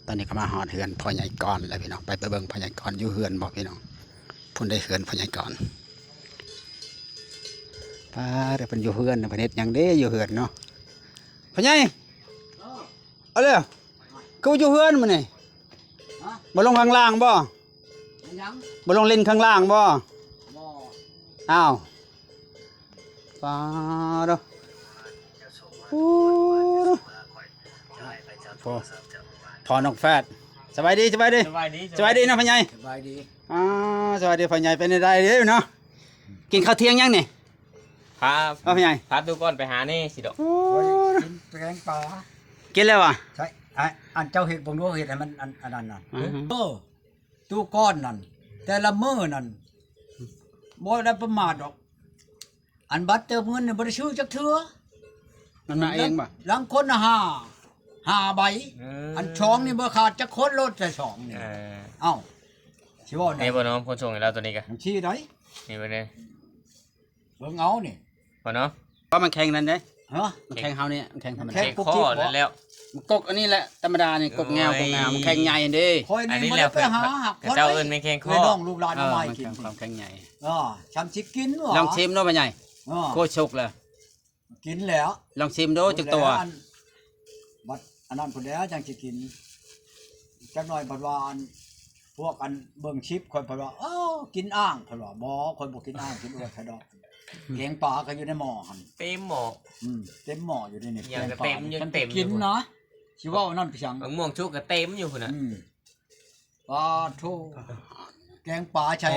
ตอนนี้ก็มาหอดเฮือนพ่อใหญ่ก่อนแล้วพี่น้องไปเบิ่งพ่อใหญ่ก่อนอยู่เฮือนบอกพี่น้องพุ่นได้เฮือนพ่อใหญ่ก่อนป้าเดี๋ยวเป็นอยู่เฮือนประเทศยังเด้อยู่เฮือนเนาะพ่อใหญ่เอาเลยกูอยู่เฮือนมันนี่บ่ลงข้างล่างบ่บ่ลงเล่นข้างล่างบ่อ้าวป้าเด้อโอ้พอนกแฟดสบายดีนะพ่อใหญ่สบายดีสบายดีพ่อใหญ่เป็นได้เด้อเนาะกินข้าวเที่ยงยังนี่ครับพ่อใหญ่พาดูก่อนไปหานี่สิดอกกินแกงปลากินแล้วอ่ะใช่อันเจ้าเห็ดผมรู้เห็ดให้มันอันนั้นน่ะตู้ก้อนนั่นแต่ละมื้อนั่นบ่ได้ประมาทดอกอันบัตรเติมเงินเนี่ยบ่ได้ชื่อจักเทื่อมันมาเองป่ะลังคนน่ะห้าใบอันช่องนี่บ่ขาดจักคนรถแต่ช่องนี่เอ้าสิว่าได้นี่บ่น้องคนส่งให้เราตัวนี้กะมันชี้ได้นี่บ่เนี่ยเบิ่งเอานี่บ่เนาะเพราะมันแข่งนั่นเด้ฮะมันแข่งเฮานี่มันแข่งธรรมดาแข่งข้อแล้วมันกกอันนี้แหละธรรมดานี่กกแงวมันแข่งใหญ่เด้คอยนี่บ่ได้ไปหาหักคนเจ้าเอิ้นไม่แข่งข้อน้องลูกหลานเอามากินความแข่งใหญ่ชำสิกินว่ะลองชิมดูพ่อใหญ่โคชกเลยกินแล้วลองชิมดูจักตัวบัดอันนั้นพุ่นแล้วจังสิกินจักหน่อยบัดว่าอันพวกอันเบิ่งชิปคนเพิ่นว่ากินอ่างเพิ่นว่าบ่คนบ่กินอ่างกินอวดไผดอกแกงปลาก็อยู่ในหม้อหั่นเต็มหม้อเต็มหม้ออยู่นี่ยังเต็มยังเต็มกินนะสิว่านั่นพี่ชังมะม่วงชุกก็เต็มอยู่พุ่นน่ะปลาทูแกงปลาใช้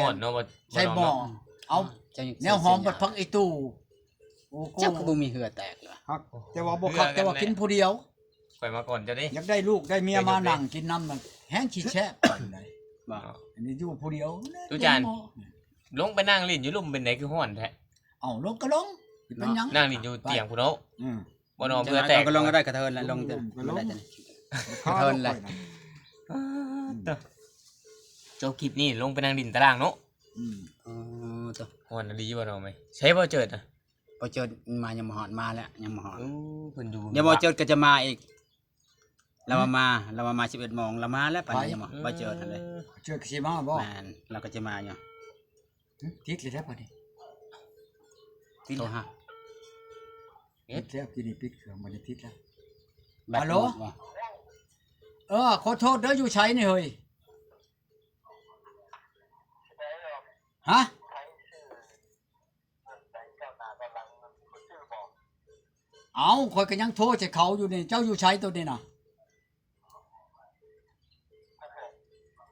ใช้หม้อเอาแนวหอมบัดพักไอ้ตู้โอ้เจ้าก็บ่มีเหือแตกเลยแต่ว่าบ่คักแต่ว่ากินผู้เดียวไปมาก่อนจะได้อยากได้ลูกได้เมียมานั่งกินน้ำมันแห้งขี้แช่ไปเลยอันนี้อยู่ผู้เดียวตุจานลงไปนั่งลิ้นอยู่ลุ่มเป็นไหนคือห้อนแท้ลงก็ลงเป็นยังนั่งลิ้นอยู่เตียงพุ่นเนาะบ่นอนเพื่อแตกก็ลงก็ได้กระเทินแล้วลงจะได้จังกระเทินเลยเจ้าคลิปนี่ลงไปนั่งลิ้นตารางเนาะห้อนดีบ่เนาะมั้ยใช้บ่เจิดน่ะบ่เจิดมายังบ่ฮอดมาแล้วยังบ่ฮอดเพิ่นอยู่เดี๋ยวบ่เจิดก็จะมาอีกเรามา11 โมงเรามาแล้วไปยังบ่เจิดนั่นเลยเจิดสิมาบ่แม่นเราก็จะมาอยู่ติดเลยแท้ป่ะนี่ติดโทรหาแท้กินนี่ปิดเครื่องบ่ได้ติดแล้วฮัลโหลขอโทษเด้ออยู่ไสนี่เฮ้ยฮะข่อยก็ยังโทรใส่เขาอยู่นี่เจ้าอยู่ไสตัวนี้น่ะ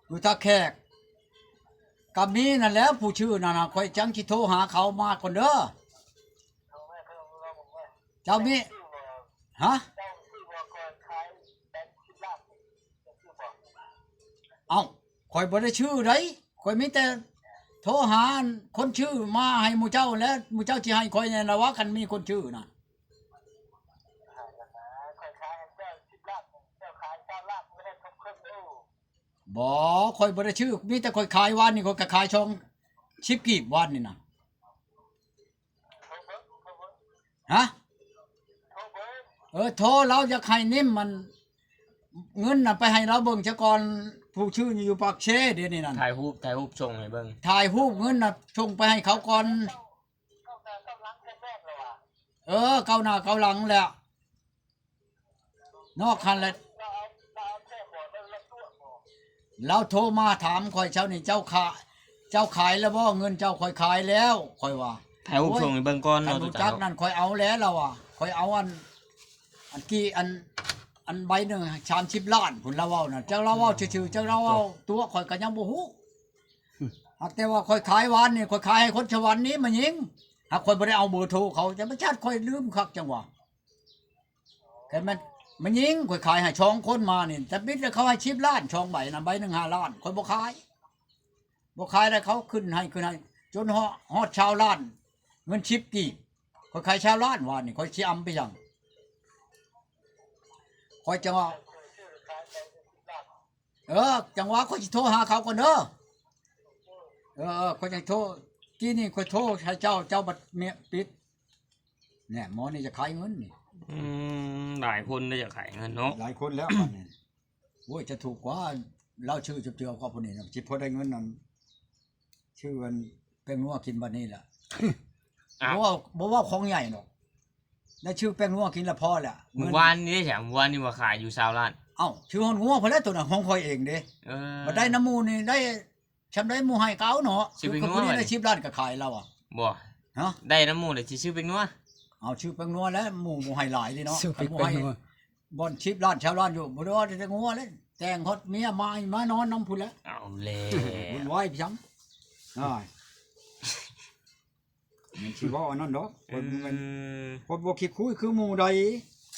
อยู่ท่าแขกกับมีนั่นแล้วผู้ชื่อนั่นน่ะข่อยจังสิโทรหาเขามาก่อนเด้อเจ้ามีฮะข่อยบ่ได้ชื่อไดข่อยมีแต่โทรหาคนชื่อมาให้หมู่เจ้าแล้วหมู่เจ้าสิให้ข่อยนั่นล่ะว่าคันมีคนชื่อน่ะบ่ข่อยบ่ได้ชื่อมีแต่ข่อยขายวันนี่ข่อยก็ขายช่อง10 กีบวันนี่น่ะฮะโทรเราอยากให้นิ่มมันเงินน่ะไปให้เราเบิ่งซะก่อนผู้ชื่ออยู่ปากเชเดี๋ยวนี้นั่นถ่ายรูปส่งให้เบิ่งถ่ายรูปเงินน่ะส่งไปให้เขาก่อนเก้าหน้าเก้าหลังแล้วนอกคันแล้วเราโทรมาถามข่อยเช้านี่เจ้าขายแล้วบ่เงินเจ้าข่อยขายแล้วข่อยว่าถ่ายรูปส่งให้เบิ่งก่อนเนาะจักนั่นข่อยเอาแล้วเราอ่ะข่อยเอาอันกี่อันใบหนึ่ง30 ล้านพุ่นละเว้าน่ะเจ้าเราเว้าชื่อๆเจ้าเราเว้าตัวข่อยก็ยังบ่ฮู้แต่ว่าข่อยขายวานนี่ข่อยขายให้คนชวันนี้มายิงหากข่อยบ่ได้เอาเบอร์โทรเขาจะบ่ชัดข่อยลืมคักจังหวะแค่มันยิงข่อยขายให้ช่องคนมานี่แต่บิดแล้วเขาให้10 ล้านช่องใบน่ะใบนึง5 ล้านข่อยบ่ขายแล้วเขาขึ้นให้จนฮอดชาวล้านเงิน10 กีบข่อยขายชาวล้านวานนี่ข่อยสิอำไปจังข่อยจังว่าจังว่าข่อยสิโทรหาเขาก่อนเด้อข่อยจะโทรกี้นี่ข่อยโทรให้เจ้าบัดเมียปิดเนี่ยหมอนี่จะขายเงินนี่หลายคนได้จะขายเงินเนาะหลายคนแล้วบัดนี้ โอ้ยจะถูกกว่าเราชื่อเจือๆเขาผู้นี้นะสิพอได้เงินนั้นชื่อมันแป้งนัวกินบัดนี้ล่ะ อ้าว บ่ว่าของใหญ่หรอกได้ชื่อแป้งนัวกินละพอแหละ เมื่อวานนี่ได้แถมเมื่อวานนี่มาขายอยู่20 ล้าน เอ้าชื่อฮอนงัวเพิ่นแล้วตัวน่ะของข่อยเองเด้ เออ บ่ได้น้ำหมูนี่ได้ชำได้หมูให้เก้าเนาะ ชื่อเป็น คือ งัว คนนี้ บัด ได้ นี้ 10 ล้านก็ขายแล้วอ่ะ บ่ ฮะ ได้น้ำหมูเลยสิชื่อเป็นนัว เอาชื่อแป้งนัวแล้วหมูให้หลายดิเนาะ สู้ คันหมู เป็น ให้ นัว บ่อน10 ล้านชาวล้านอยู่บ่ได้ว่าแต่งัวเลยแต่งฮอดเมียมานอนนํพุ่นแล้ว เอาแล้ บุญ ว ไหวพี่ช้ำได้มันสิเว่าอันนั้นดอกคนมันคนบ่คิดคุยคือหมู่ใด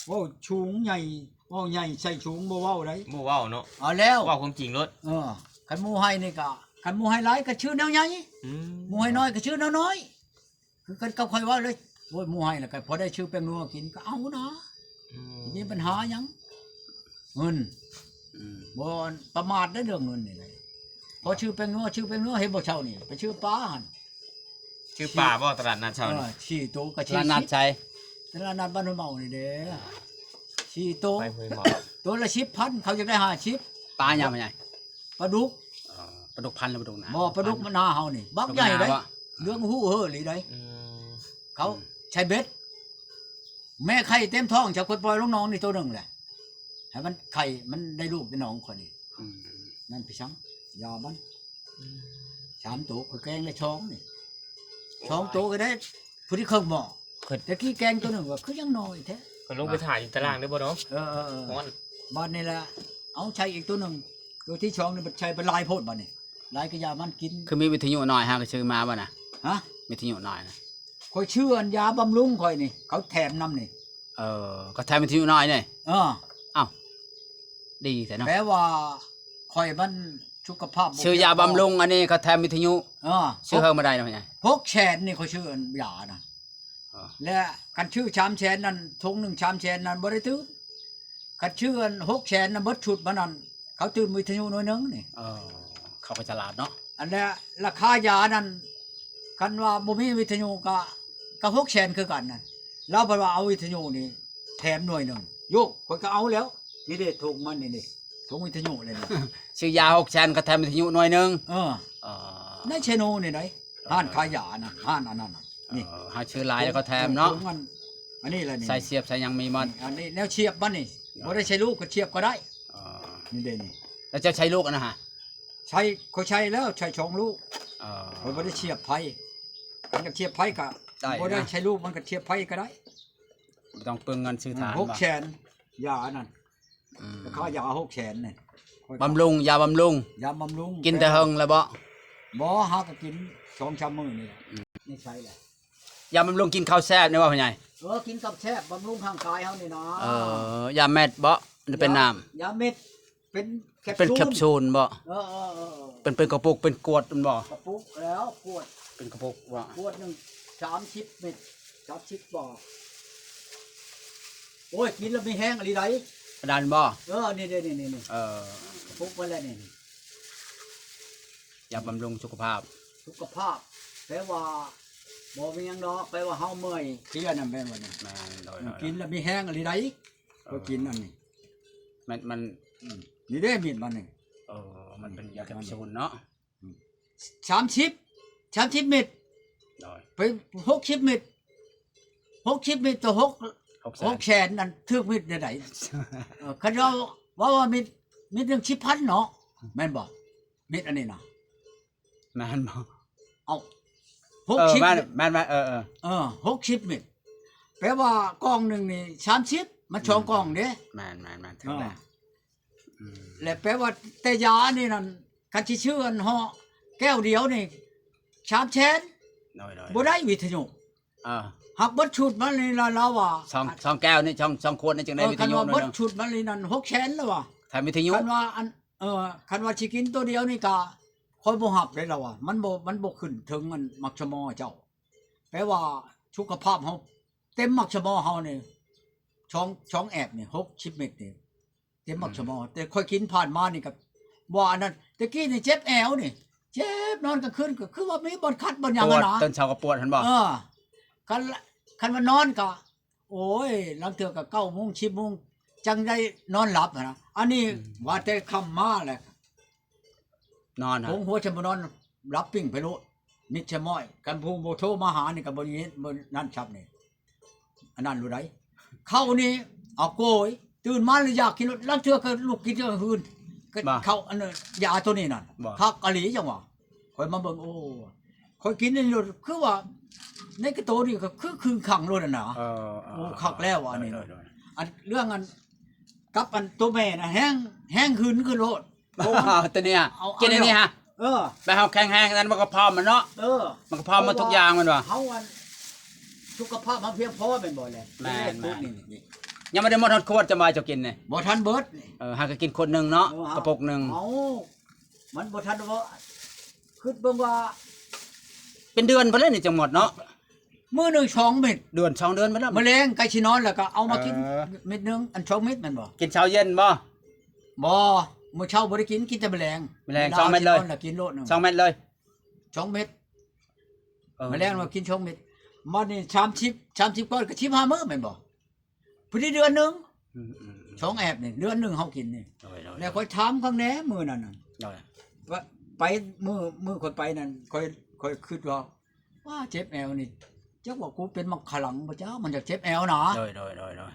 เว้าชูงใหญ่เว้าใหญ่ใส่ชูงบ่เว้าได้ บ่เว้าเนาะ เอาแล้ว เว้าความจริงรถ คันหมู่ให้นี่ก็คันหมู่ให้หลายก็ชื่อแนวใหญ่ อืม หมู่ให้น้อยก็ชื่อแนวน้อยคือกันก็ค่อยว่าเลยโอ้ยหมู่ให้แล้วก็พอได้ชื่อแป้งนัวกินก็เอานะ อืม มีปัญหาหยังเงิน อืม บ่ประมาทได้เรื่องเงินนี่เลยพอชื่อแป้งนัวเห็นบ่เช่านี่ไปชื่อป้าหั่น ชื่อป่าบ่ตลาดนัดเช้านี่ ชี้โตก็ชี้ ร้านนัดใจ ตลาดนัดบ้านห้วยเมานี่เด้อชี้โต ไปเผยหมอ ตัวละ10,000เขาจะได้50 ปลาหยังพ่อใหญ่ ปลาดุก ปลาดุกพันธุ์หรือปลาดุกหนา บ่ปลาดุกมันนาเฮานี่บักใหญ่เด้เรื่องฮู้เฮ้อหลีได้ อืม เขาใช้เบ็ดแม่ไข่เต็มท้องจะปล่อยลงน้องนี่ตัวหนึงแหละให้มันไข่มันได้ลูกได้น้องคนนี้ อืม นั่นไปซ้ำยามัน3ตัวคือแกงได้ช่องนี่ช่องตัวก็ได้ผู้ที่เครื่องหม้อแต่กี้แกงตัวหนึงว่าคือยังน้อยแท้ คนลงไปถ่ายอยู่ตารางได้บ่เนาะ เออ ฮ้อน บ้านนี่แหละเอาใช้อีกตัวหนึ่งตัวที่ช่องนี่มันใช้เป็นลายโพดบ้านนี่ลายกระยามันกิน คือมีวิทยุหน่อยฮะก็ชื่อมาบ่น่ะ ฮะ วิทยุหน่อยนะ คอยชื่ออันยาบำรุงคอยนี่ เขาแถมนำนี่ ก็แทนวิทยุหน่อยนี่ เออ ดีแต่เนาะ แปลว่าคอยมันสุขภาพ ชื่อยาบำรุงอันนี้ก็แทนวิทยุ เออ ชื่อเฮิงมาได้นะพ่อใหญ่ พกแชนนี่เขาชื่ออันยานะ อ๋อ และกันชื่อชามแชนนั้นทงหนึ่งชามแชนนั้นบ่ได้ตื้อกันชื่ออันหกแชนนั้นเบิดชุดมันนั้นเขาตื่นวิทยุหน่อยหนึงนี่ เขาก็ฉลาดเนาะ อันนี้ราคายานั้นกันว่าบ่มีวิทยุก็หกแสนคือกันนั่นเราบอกว่าเอาวิทยุนี่แถมหน่วยหนึ่งโยกคนก็เอาแล้วนี่เด้ถุงมันนี่ถุงวิทยุเลยนี่ ชื่อยา6 แสนก็แทนวิทยุหน่อยหนึง เออ เออ ในเชโนนี่ไหนห้านขายยานะห้านอันนั้นน่ะนี่ หาชื่อหลายแล้วก็แถมเนาะ ถุงอันนี้แหละนี่ ใส่เสียบใส่หยังมีหมด อันนี้แนวเชียบมันนี่บ่ได้ใช้ลูกก็เชียบก็ได้ เออ นี่เด้นี่ แล้วจะใช้ลูกอันนะฮะ ใช้เขาใช้แล้วใช้ช่องลูก เออ มันบ่ได้เชียบไผมันก็เชียบไผก็ ได้นะ บ่ได้ใช้ลูกมันก็เชียบไผก็ได้ บ่ต้องเปลืองเงินซื้อฐาน หก บ่ แสนยาอันนั้น อืม ราคายา6 แสนนี่ บำรุงยาบำรุง ยาบำรุง กินแต่เฮิงแล้วบ่ บ่หาก็กิน2-3มื้อนี่แหละนี่ใช่แหละ ยาบำรุงกินข้าวแซ่บนี่ว่าพ่อใหญ่ กินกับแซ่บบำรุงร่างกายเฮานี่นะ ยาเม็ดบ่มันเป็นน้ำ ยาเม็ดเป็นแคป เป็น ซูล แคปซูลบ่ เออ เป็นกระปุกเป็นขวดมันบ่ กระปุกแล้วขวด เป็นกระปุกบ่ ขวดหนึง30 เม็ด30บ่โอ้ยกินแล้วไม่แห้งอะไรใด กระดานบ่ นี่ๆๆๆกระปุกมันแล้วนี่ ยาบำรุงสุขภาพ สุขภาพแปลว่าบ่มีหยังดอกแปลว่าเฮาเมื่อยเพลียนั่นแม่นบ่นี่ แม่นโดย กินแล้วมีแห้งอะไรใดก็กินอันนี้ มัน นี่เด้มีดมันนี่ มันเป็นยาแคปซูลเนาะ 30 เม็ด โดย ไป60 เม็ด60 เม็ดต่อ6 แสนนั่นถึกเม็ดได้ไดคันเราว่าเม็ดนึง10,000เนาะแม่นบ่เม็ดอันนี้น่ะ แม่นบ่ เอา แม่น 60 แม่น60 เม็ดแปลว่ากล่องหนึงนี่30มัน2กล่องเด้ แม่นถึงแล้ว และแปลว่าแต่ยานี่นั่นคันสิชื่ออันห่อแก้วเดียวนี่3แสน โดย บ่ได้วิทยุหักเบิดชุดมันนี่ละว่า ช่องแก้วนี่ช่องขวดนี่จังได้วิท คัน ยุ ว่า เนา เบิด ะ ชุดมันนี่นั่น6แสนแล้วว่ะ แทนวิทยุ คันว่าคันว่าสิกินตัวเดียวนี่ก็ค่อยบ่หับได้แล้วว่ะมันบ่ขึ้นถึงมันมักชะมอเจ้าแปลว่าสุขภาพเฮาเต็มมักชะมอเฮานี่ช่องแอบนี่60 เม็ดนี่เต็มมักชะมอแต่ค่อยกินผ่านมานี่ก็ว่าอันนั้นตะกี้นี่เจ็บแอวนี่เจ็บนอนกลางคืนก็คือว่ามีบ่คัดบ่หยัง ปวด อะนะ ต้นเช้าก็ปวดหั่นบ่ คันว่านอนก็โอ้ยลังเทื่อก็9:00 น 10:00 นจังได้นอนหลับอะนะ อันนี้ว่าแต่คำมาแหละ นอน ผมหัวชมนอนรับปิ้งไปโลดมิดชะม้อยกันภูมิโบโทรมาหานี่กับบริเวณบนนั่นชับนี่อันนั้นรู้ไรเข้านี่เอาโกยตื่นมาเลยอยากกินแล้วเชื่อก็ลูกกินเชื่อคืนก็เข้าอันนั้นยาตัวนี้นั่นคักกะหลีจังหวะคอยมาเบิ่งโอ้คอยกินนี่โลดคือว่าในกระโตนี่ก็คือขังโลดน่ะโอ้คักแล้วอันนี้อันเรื่องอันกับอันตัวแม่น่ะแห้งคืนคือโลด ตัวเนี้ยกินอันนี้ฮะไปเฮาแข็งๆนั้นมันก็พร้อมมันเนาะมันก็พร้อมมาทุกอย่างมันว่ะ เฮาอันสุขภาพมันเพียงพอเป็นบ่แหละ แม่นยังไม่ได้หมดขวดจะมาเจ้ากินนี่ บ่ทันเบิด หาก็กินคนนึงเนาะกระปุกนึง มันบ่ทันว่าคิดเบิ่งว่า เป็นเดือนไปแล้วนี่จังหมดเนาะ มื้อนึง2เม็ด เดือน2เดือนไปแล้ว มื้อแลงใกล้สินอนแล้วก็เอามากินเม็ดนึงอัน2เม็ดแม่นบ่ กินเช้าเย็นบ่ บ่มื้อเช้าบ่ได้กินกินแต่มื้อแลง มื้อแลง2เม็ดเลย แล้วกินโลดนึง 2เม็ดเลย 2เม็ดมื้อแลงว่ากิน2เม็ดมันนี่30ก้อนก็15มื้อแม่นบ่พอดีเดือนนึง2แอบนี่เดือนนึงเฮากินนี่แล้วค่อยถามข้างแหน่มื้อนั้นน่ะว่าไปมือค่อยไปนั่นค่อยคิดว่าเจ็บแอวนี่จักว่ากูเป็นมักขลังบ่จ้ามันจะเจ็บแอวนะโดย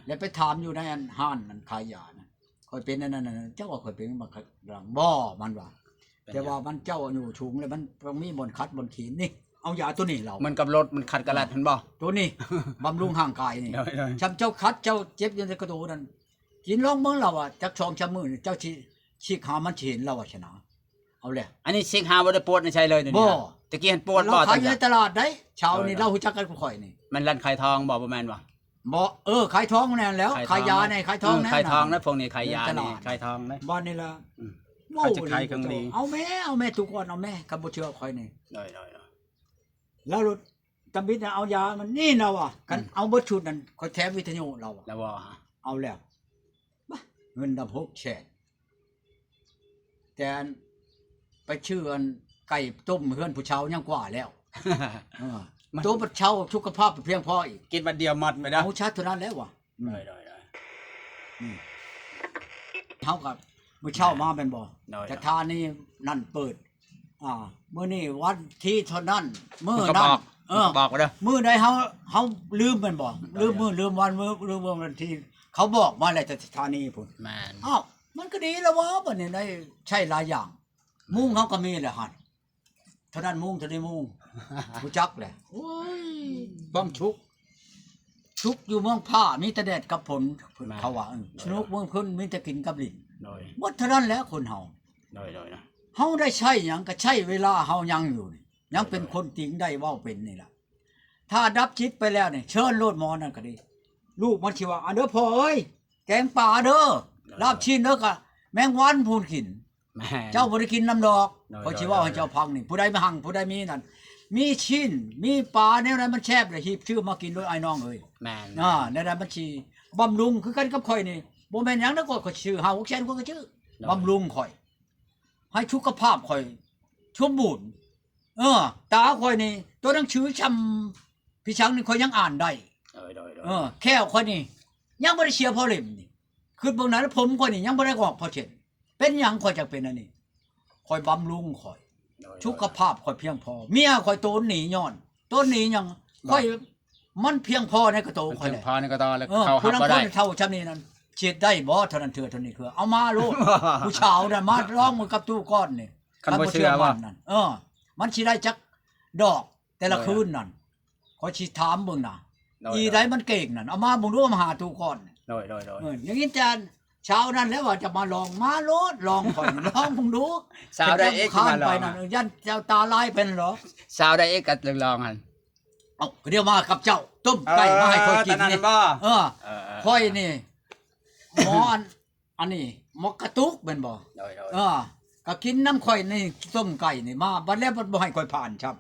แล้วไปถามอยู่ในอันห้านนั่นขายยานะค่อยเป็นนั่นจักว่าค่อยเป็นมักขลังบ่มันว่าแต่ว่ามันเจ้าอยู่สูงแล้วมันต้องมีบนคัดบนขีนนี่เอายาตัวนี้เรามันกับรถมันขัดกระลัดเห็นบ่ ตัวนี้บำรุงร่างกายนี่ช้ำเจ้าคัดเจ้าเจ็บอยู่ในกระดูกนั่นกินลองเบิ่งเราอ่ะจัก2ชั่วมื้อเจ้าชี้ขามันเห็นเราอ่ะชนะเอาแหละอันนี้สิงหาบ่ได้ปวดในใช่เลยนี่ตะกี้เห็นปวดบ่ เราขายอยู่ในตลาดได้เช้านี่เราฮู้จักกันข่อยนี่มันลั่นไข่ทองบ่แม่นบ่ขายทองนั่นแล้วขายยาในขายทองนั่นขายทองนะพวกนี้ขายยานี่ขายทองนะบ้านนี่ล่ะเขาจะขายเครื่องดีเอาแม่ทุกคนเอาแม่กับบ่เชื่อข่อยนี่ได้แล้วรถตำบิดเอายามันนี่เราอ่ะกันเอาบ่ชุดนั่นข่อยแถมวิทยุเราอ่ะแล้วบ่เอาแล้วเงินดำ6แสนแต่ไปชื่ออันไก่ต้มเฮือนผู้เฒ่ายังกว่าแล้วตัวผู้เฒ่าสุขภาพเพียงพออีกกินวันเดียวหมดไปนะเอาชัดเท่านั้นแล้วว่ะได้เฮากับมื้อเช้ามาเป็นบ่แต่ทานี่นั่นเปิดมื้อนี้วันที่เท่านั้นมื้อนั้นบอกว่าเด้อมื้อใดเฮาลืมมันบ่ลืมมื้อลืมวันมื้อลืมวันที่เขาบอกมาแล้วแต่ทานี่พุ่นแม่นมันก็ดีแล้ววะบัดนี้ได้ใช้หลายอย่างมุ้งเขาก็มีแหละหั่นเท่านั้นมุ้งเท่านี้มุ้งรู้จักแหละโอ้ยความชุกอยู่เมืองผ้ามีแต่แดดกับฝนเขาว่าสนุกเมืองพุ่นมีแต่กินกับลิ้นหมดเท่านั้นแหละคนเฮานะเฮาได้ใช้หยังก็ใช้เวลาเฮายังอยู่ยังเป็นคนจริงได้เว้าเป็นนี่ล่ะถ้าดับจิตไปแล้วนี่เชิญโลดหมอนั่นก็ดีลูกมันสิว่าเด้อพ่อเอ้ยแกงป่าเด้อลาบชิ้นเด้อก็แมงวันพูนกินเจ้าบ่ได้กินน้ำดอกเขาสิว่าให้เจ้าพังนี่ผู้ใดมาหังผู้ใดมีนั่นมีชิ้นมีปลาแนวนั้นมันแซ่บเลยหีบชื่อมากินโดยไอ้น้องเอ้ยแม่นในนั้นมันสิบำรุงคือกันกับข่อยนี่บ่แม่นหยังนะก็ชื่อ5 6แสนก็ชื่อบำรุงข่อยให้สุขภาพข่อยสมบูรณ์ตาข่อยนี่ตัวหนังสือชำพี่ช้างนี่ข่อยยังอ่านได้แค่ข่อยนี่ยังบ่ได้เสียพอเล่มนี่คือเบิ่งนั้นผมข่อยนี่ยังบ่ได้ออกพอเช่นเป็นหยังข่อยจักเป็นอันนี้ข่อยบำรุงข่อยสุขภาพข่อยเพียงพอเมียข่อยโตหนีย้อนโตหนีหยังข่อยมันเพียงพอในกระโตข่อยแหละพอในกระโตแล้วเขาหักบ่ได้เท่าชั้นนี้นั่นเช็ดได้บ่เท่านั้นเท่านี้คือเอามาโลดผู้ชาวน่ะมาร้องมือกับตู้ก้อนนี่คันบ่เชื่อว่านั่นมันสิได้จักดอกแต่ละคืนนั่นข่อยสิถามเบิ่งน่ะอีใดมันเก่งนั่นเอามาบ่รู้มาหาตู้ก้อนอย่างนี้จานเช้านั้นแล้วว่าจะมาลองมาโลดลองข่อยลองมึงดูสาวได้เอ็กมาลองไปนั่นยันเจ้าตาลายเป็นเหรอสาวได้เอ็กก็ลองหั่นเดี๋ยวมากับเจ้าต้มไก่มาให้ข่อยกินนี่ข่อยนี่หมออันนี้หมอกระตุกเป็นบ่ก็กินน้ำข่อยนี่ต้มไก่นี่มาบัดแล้วบ่ให้ข่อยผ่านครับ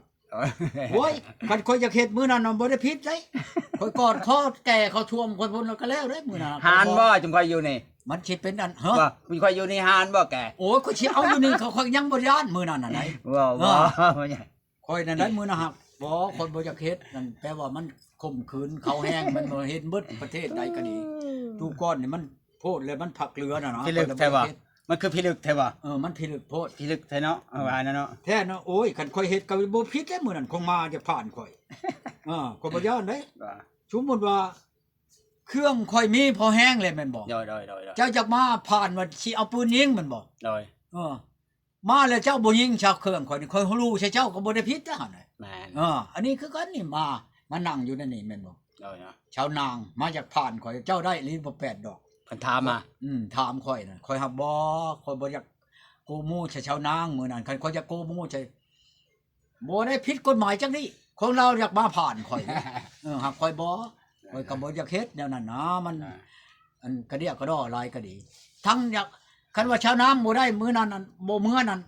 โอ้ยคันข่อยจะเฮ็ดมื้อนั้นบ่ได้ผิดเลยข่อยกอดคอแก่เขาท่วมคนพุ่นแล้วก็แล้วเด้มื้อนั้นหานบ่จังข่อยอยู่นี่มันสิเป็นอันว่าข่อยอยู่นี่หานบ่แกโอ้ยข่อยสิเอาอยู่นี่เขายังบ่ย้านมื้อนั้นน่ะไหนบ่ข่อยนั่นได้มื้อนะฮักบ่คนบ่อยากเฮ็ดนั่นแปลว่ามันข่มขืนเขาแห้งมันบ่เฮ็ดเบิดประเทศใดก็ดีทุกก้อนนี่มันผ โพดเลยมันผักเรือน่ะเนาะ พิลึกแท้บ่มันคือพิลึกแท้บ่ มันพิลึกโพด พิลึกแท้เนาะเอาว่านั่นเนาะ แท้เนาะโอ้ยคันข่อยเฮ็ดก็บ่ผิดแล้วมื้อนั้นคงมาจะผ่านข่อยก็บ่ย้อนเด้ ว่า สมมุติว่า เครื่องข่อยมีพอแห้งเลยแม่นบ่ โดย เจ้าอยากมาผ่านว่าสิเอาปืนยิงแม่นบ่ โดย มาแล้วเจ้าบ่ยิงชาวเครื่องข่อยนี่ข่อยรู้ใช่เจ้าก็บ่ได้ผิดนะหั่นน่ะ แม่น อันนี้คือกันนี่มานั่งอยู่นั่นนี่แม่นบ่ โดยเนาะ ชาวนางมาจากผ่านข่อยเจ้าได้ลิ้นบ่8ดอก เพิ่นถามมา ถามข่อยน่ะข่อยหับบ่ข่อยบ่อยากโกหมู่ใช่ชาวนางมื้อนั้นคันข่อยจะโกหมู่ใช่บ่ได้ผิดกฎหมายจังนี้ของเราอยากมาผ่านข่อย หักข่อยบ่ข่อยก็บ่อยากเฮ็ดแนวนั้นนะมันอันกระเดียกระดอหลายก็ดี ทั้งอยากคันว่าชาวนาบ่ได้มื้อนั้นบ่มื้อนั้น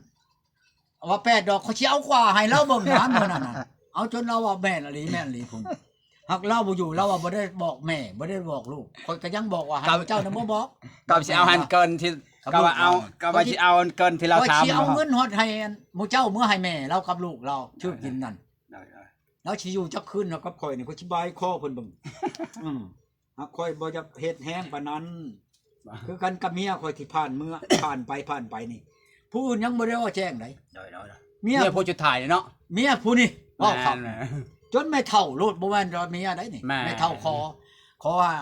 ว่า8ดอกเขาสิเอากว่าให้เราเบิ่งน้ำมื้อนั้นน่ะเอาจนเราว่าแม่นอีหลีพุ่นหักเราบ่อยู่เราว่าบ่ได้บอกแม่บ่ได้บอกลูกข่อยก็ยังบอกว่าให้เจ้าน่ะบ่บอก ก็สิเอาหันเกินที่ก็ว่าเอาก็ว่าสิเอาเกินที่เราถาม สิเอาเงินฮอดให้หมู่เจ้ามื้อให้แม่เรากับลูกเราชื่อกินนั่น ได้ แล้วสิอยู่จักคืนกับข่อยนี่ข่อยสิบายคอเพิ่นเบิ่งหากข่อยบ่อยากเฮ็ดแห้งปานนั้นคือกันกับเมียข่อยที่ผ่านมื้อ ผ่านไปนี่ผู้อื่นยังบ่ได้ว่าแจ้งได เมีย ผู้จุดถ่ายเนาะ เมียผู้นี่ว่าครับ แม่น จนแม่เฒ่าโลดบ่แม่นว่าเมียได้นี่ แม่ แม่เฒ่าขอว่า